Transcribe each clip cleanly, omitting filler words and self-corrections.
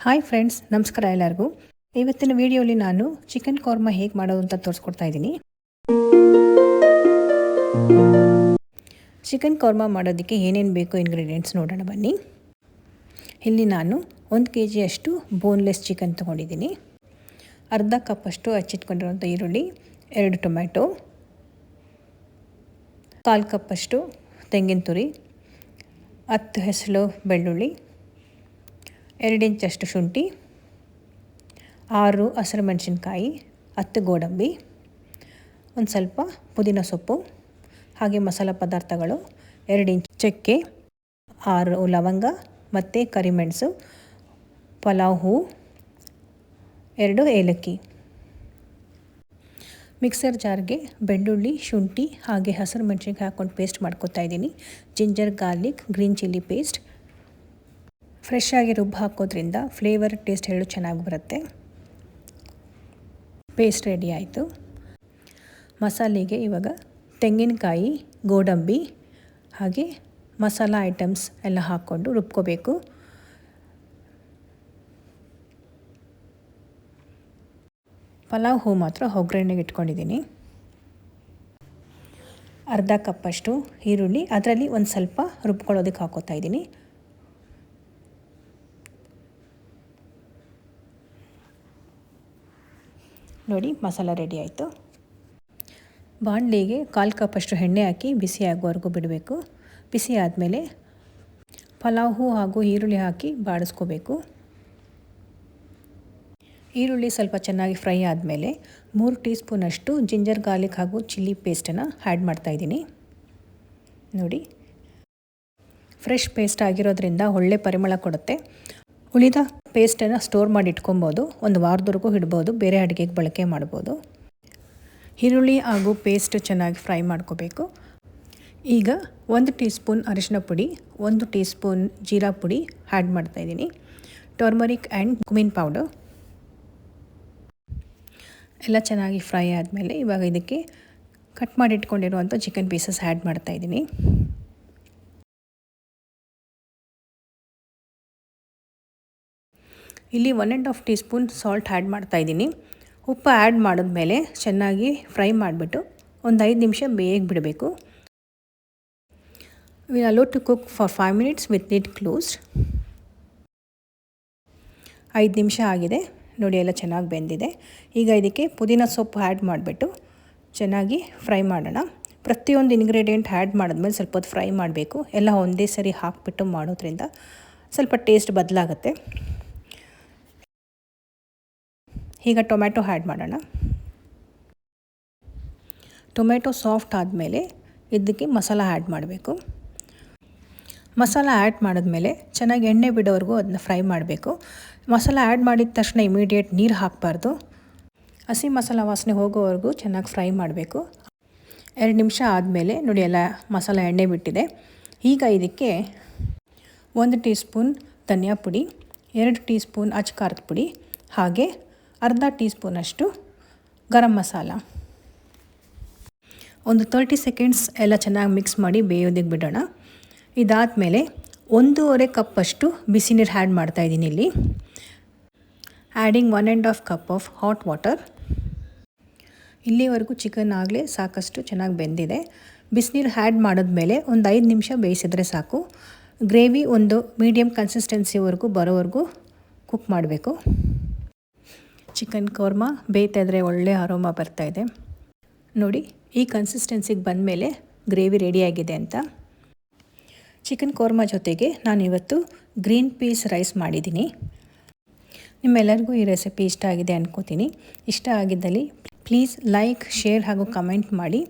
Hi friends, ನಮಸ್ಕಾರ ಎಲ್ಲರಿಗೂ. ಇವತ್ತಿನ ವಿಡಿಯೋಲಿ ನಾನು ಚಿಕನ್ ಕೋರ್ಮಾ ಹೇಗೆ ಮಾಡೋದು ಅಂತ ತೋರಿಸ್ಕೊಡ್ತಾ ಇದ್ದೀನಿ. ಚಿಕನ್ ಕೋರ್ಮಾ ಮಾಡೋದಕ್ಕೆ ಏನೇನು ಬೇಕು ಇಂಗ್ರೀಡಿಯೆಂಟ್ಸ್ ನೋಡೋಣ ಬನ್ನಿ. ಇಲ್ಲಿ ನಾನು 1 kg ಅಷ್ಟು ಬೋನ್ಲೆಸ್ ಚಿಕನ್ ತೊಗೊಂಡಿದ್ದೀನಿ. ಅರ್ಧ ಕಪ್ಪಷ್ಟು ಹಚ್ಚಿಟ್ಕೊಂಡಿರುವಂಥ ಈರುಳ್ಳಿ, 2 ಟೊಮ್ಯಾಟೊ, 1/4 ಕಪ್ಪಷ್ಟು ತೆಂಗಿನ ತುರಿ, 10 ಹೆಸಳು ಬೆಳ್ಳುಳ್ಳಿ, 2 ಇಂಚಷ್ಟು ಶುಂಠಿ, 6 ಹಸಿರು ಮೆಣಸಿನ್ಕಾಯಿ, 10 ಗೋಡಂಬಿ, ಒಂದು ಸ್ವಲ್ಪ ಪುದೀನ ಸೊಪ್ಪು, ಹಾಗೆ ಮಸಾಲ ಪದಾರ್ಥಗಳು 2 ಇಂಚ್ ಚಕ್ಕೆ, 6 ಲವಂಗ ಮತ್ತು ಕರಿಮೆಣಸು, ಪಲಾವ್ ಹೂವು, 2 ಏಲಕ್ಕಿ. ಮಿಕ್ಸರ್ ಜಾರ್ಗೆ ಬೆಳ್ಳುಳ್ಳಿ, ಶುಂಠಿ ಹಾಗೆ ಹಸಿರು ಮೆಣಸಿನ್ಕಾಯಿ ಹಾಕ್ಕೊಂಡು ಪೇಸ್ಟ್ ಮಾಡ್ಕೊತಾ ಇದ್ದೀನಿ. Ginger garlic green chilli paste fresh ಆಗಿ ರುಬ್ಬಿ ಹಾಕೋದ್ರಿಂದ ಫ್ಲೇವರ್ ಟೇಸ್ಟ್ ಎರಡು ಚೆನ್ನಾಗಿ ಬರುತ್ತೆ. ಪೇಸ್ಟ್ ರೆಡಿ ಆಯಿತು. ಮಸಾಲೆಗೆ ಇವಾಗ ತೆಂಗಿನಕಾಯಿ, ಗೋಡಂಬಿ ಹಾಗೆ ಮಸಾಲ ಐಟಮ್ಸ್ ಎಲ್ಲ ಹಾಕ್ಕೊಂಡು ರುಬ್ಕೋಬೇಕು. ಪಲಾವ್ ಹೂವು ಮಾತ್ರ ಒಗ್ಗರಣೆಗೆ ಇಟ್ಕೊಂಡಿದ್ದೀನಿ. ಅರ್ಧ ಕಪ್ಪಷ್ಟು ಈರುಳ್ಳಿ, ಅದರಲ್ಲಿ ಒಂದು ಸ್ವಲ್ಪ ರುಬ್ಕೊಳ್ಳೋದಕ್ಕೆ ಹಾಕೋತಾ ಇದ್ದೀನಿ. ನೋಡಿ, ಮಸಾಲ ರೆಡಿ ಆಯಿತು. ಬಾಣಲಿಗೆ 1/4 ಕಪ್ಪಷ್ಟು ಎಣ್ಣೆ ಹಾಕಿ ಬಿಸಿ ಆಗೋವರೆಗೂ ಬಿಡಬೇಕು. ಬಿಸಿ ಆದಮೇಲೆ ಪಲಾವ್ ಹೂವು ಹಾಗೂ ಈರುಳ್ಳಿ ಹಾಕಿ ಬಾಡಿಸ್ಕೋಬೇಕು. ಈರುಳ್ಳಿ ಸ್ವಲ್ಪ ಚೆನ್ನಾಗಿ ಫ್ರೈ ಆದಮೇಲೆ 3 ಟೀ ಸ್ಪೂನಷ್ಟು ಜಿಂಜರ್ ಗಾರ್ಲಿಕ್ ಹಾಗೂ ಚಿಲ್ಲಿ ಪೇಸ್ಟನ್ನು ಆ್ಯಡ್ ಮಾಡ್ತಾಯಿದ್ದೀನಿ. ನೋಡಿ, ಫ್ರೆಶ್ ಪೇಸ್ಟ್ ಆಗಿರೋದ್ರಿಂದ ಒಳ್ಳೆ ಪರಿಮಳ ಕೊಡುತ್ತೆ. ಉಳಿದ ಪೇಸ್ಟನ್ನು ಸ್ಟೋರ್ ಮಾಡಿ ಇಟ್ಕೊಬೋದು. 1 ವಾರದವರೆಗೂ ಇಡ್ಬೋದು, ಬೇರೆ ಅಡುಗೆಗೆ ಬಳಕೆ ಮಾಡ್ಬೋದು. ಈರುಳ್ಳಿ ಹಾಗೂ ಪೇಸ್ಟ್ ಚೆನ್ನಾಗಿ ಫ್ರೈ ಮಾಡ್ಕೋಬೇಕು. ಈಗ 1 ಟೀ ಸ್ಪೂನ್ ಅರಿಶಿನ ಪುಡಿ, 1 ಟೀ ಸ್ಪೂನ್ ಜೀರಾ ಪುಡಿ ಆ್ಯಡ್ ಮಾಡ್ತಾಯಿದ್ದೀನಿ. ಟರ್ಮರಿಕ್ ಆ್ಯಂಡ್ ಕುಮಿನ್ ಪೌಡರ್ ಎಲ್ಲ ಚೆನ್ನಾಗಿ ಫ್ರೈ ಆದಮೇಲೆ ಇವಾಗ ಇದಕ್ಕೆ ಕಟ್ ಮಾಡಿ ಇಟ್ಕೊಂಡಿರುವಂಥ ಚಿಕನ್ ಪೀಸಸ್ ಆ್ಯಡ್ ಮಾಡ್ತಾಯಿದ್ದೀನಿ. ಇಲ್ಲಿ 1.5 ಟೀ ಸ್ಪೂನ್ ಸಾಲ್ಟ್ ಆ್ಯಡ್ ಮಾಡ್ತಾಯಿದ್ದೀನಿ. ಉಪ್ಪು ಆ್ಯಡ್ ಮಾಡಿದ್ಮೇಲೆ ಚೆನ್ನಾಗಿ ಫ್ರೈ ಮಾಡಿಬಿಟ್ಟು ಒಂದು 5 ನಿಮಿಷ ಬೇಯಕ್ಕೆ ಬಿಡಬೇಕು. We allow to cook for 5 minutes with lid closed. 5 ನಿಮಿಷ ಆಗಿದೆ ನೋಡಿ, ಎಲ್ಲ ಚೆನ್ನಾಗಿ ಬೆಂದಿದೆ. ಈಗ ಇದಕ್ಕೆ ಪುದೀನ ಸೊಪ್ಪು ಆ್ಯಡ್ ಮಾಡಿಬಿಟ್ಟು ಚೆನ್ನಾಗಿ ಫ್ರೈ ಮಾಡೋಣ. ಪ್ರತಿಯೊಂದು ಇಂಗ್ರೀಡಿಯೆಂಟ್ ಆ್ಯಡ್ ಮಾಡಿದ್ಮೇಲೆ ಸ್ವಲ್ಪ ಹೊತ್ತು ಫ್ರೈ ಮಾಡಬೇಕು. ಎಲ್ಲ ಒಂದೇ ಸರಿ ಹಾಕಿಬಿಟ್ಟು ಮಾಡೋದ್ರಿಂದ ಸ್ವಲ್ಪ ಟೇಸ್ಟ್ ಬದಲಾಗುತ್ತೆ. ಈಗ ಟೊಮ್ಯಾಟೊ ಆ್ಯಡ್ ಮಾಡೋಣ. ಟೊಮೆಟೊ ಸಾಫ್ಟ್ ಆದಮೇಲೆ ಇದಕ್ಕೆ ಮಸಾಲ ಆ್ಯಡ್ ಮಾಡಬೇಕು. ಮಸಾಲ ಆ್ಯಡ್ ಮಾಡಿದ್ಮೇಲೆ ಚೆನ್ನಾಗಿ ಎಣ್ಣೆ ಬಿಡೋವರೆಗೂ ಅದನ್ನ ಫ್ರೈ ಮಾಡಬೇಕು. ಮಸಾಲ ಆ್ಯಡ್ ಮಾಡಿದ ತಕ್ಷಣ ಇಮಿಡಿಯೇಟ್ ನೀರು ಹಾಕಬಾರ್ದು. ಹಸಿ ಮಸಾಲ ವಾಸನೆ ಹೋಗೋವರೆಗೂ ಚೆನ್ನಾಗಿ ಫ್ರೈ ಮಾಡಬೇಕು. 2 ನಿಮಿಷ ಆದಮೇಲೆ ನೋಡಿ, ಎಲ್ಲ ಮಸಾಲ ಎಣ್ಣೆ ಬಿಟ್ಟಿದೆ. ಈಗ ಇದಕ್ಕೆ 1 ಟೀ ಸ್ಪೂನ್ ಧನಿಯಾ ಪುಡಿ, 2 ಟೀ ಸ್ಪೂನ್ ಅಚ್ಚ ಖಾರದ ಪುಡಿ ಹಾಗೆ ಅರ್ಧ ಟೀ ಸ್ಪೂನಷ್ಟು ಗರಂ ಮಸಾಲ, ಒಂದು 30 ಸೆಕೆಂಡ್ಸ್ ಎಲ್ಲ ಚೆನ್ನಾಗಿ ಮಿಕ್ಸ್ ಮಾಡಿ ಬೇಯೋದಕ್ಕೆ ಬಿಡೋಣ. ಇದಾದಮೇಲೆ 1.5 ಕಪ್ಪಷ್ಟು ಬಿಸಿ ನೀರು ಆ್ಯಡ್ ಮಾಡ್ತಾಯಿದ್ದೀನಿ. ಇಲ್ಲಿ adding 1.5 cup of hot water. ಇಲ್ಲಿವರೆಗೂ ಚಿಕನ್ ಆಗಲೇ ಸಾಕಷ್ಟು ಚೆನ್ನಾಗಿ ಬೆಂದಿದೆ. ಬಿಸಿನೀರು ಆ್ಯಡ್ ಮಾಡಿದ್ಮೇಲೆ ಒಂದು 5 ನಿಮಿಷ ಬೇಯಿಸಿದ್ರೆ ಸಾಕು. ಗ್ರೇವಿ ಒಂದು ಮೀಡಿಯಮ್ ಕನ್ಸಿಸ್ಟೆನ್ಸಿವರೆಗೂ ಬರೋವರೆಗೂ ಕುಕ್ ಮಾಡಬೇಕು. ಚಿಕನ್ ಕೋರ್ಮಾ ಬೇಯ್ತಾ ಇದ್ದರೆ ಒಳ್ಳೆ ಅರೋಮಾ ಬರ್ತಾಯಿದೆ. ನೋಡಿ, ಈ ಕನ್ಸಿಸ್ಟೆನ್ಸಿಗೆ ಬಂದಮೇಲೆ ಗ್ರೇವಿ ರೆಡಿಯಾಗಿದೆ ಅಂತ. ಚಿಕನ್ ಕೋರ್ಮಾ ಜೊತೆಗೆ ನಾನು ಇವತ್ತು ಗ್ರೀನ್ ಪೀಸ್ ರೈಸ್ ಮಾಡಿದ್ದೀನಿ. ನಿಮ್ಮೆಲ್ಲರಿಗೂ ಈ ರೆಸಿಪಿ ಇಷ್ಟ ಆಗಿದೆ ಅನ್ಕೋತೀನಿ. ಇಷ್ಟ ಆಗಿದ್ದಲ್ಲಿ ಪ್ಲೀಸ್ ಲೈಕ್, ಶೇರ್ ಹಾಗೂ ಕಮೆಂಟ್ ಮಾಡಿ.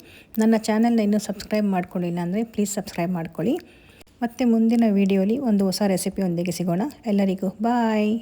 ನನ್ನ ಚಾನಲ್ನ ಇನ್ನೂ ಸಬ್ಸ್ಕ್ರೈಬ್ ಮಾಡ್ಕೊಳ್ಳಿಲ್ಲ ಅಂದರೆ ಪ್ಲೀಸ್ ಸಬ್ಸ್ಕ್ರೈಬ್ ಮಾಡ್ಕೊಳ್ಳಿ. ಮತ್ತು ಮುಂದಿನ ವೀಡಿಯೋಲಿ ಒಂದು ಹೊಸ ರೆಸಿಪಿಯೊಂದಿಗೆ ಸಿಗೋಣ. ಎಲ್ಲರಿಗೂ ಬಾಯ್.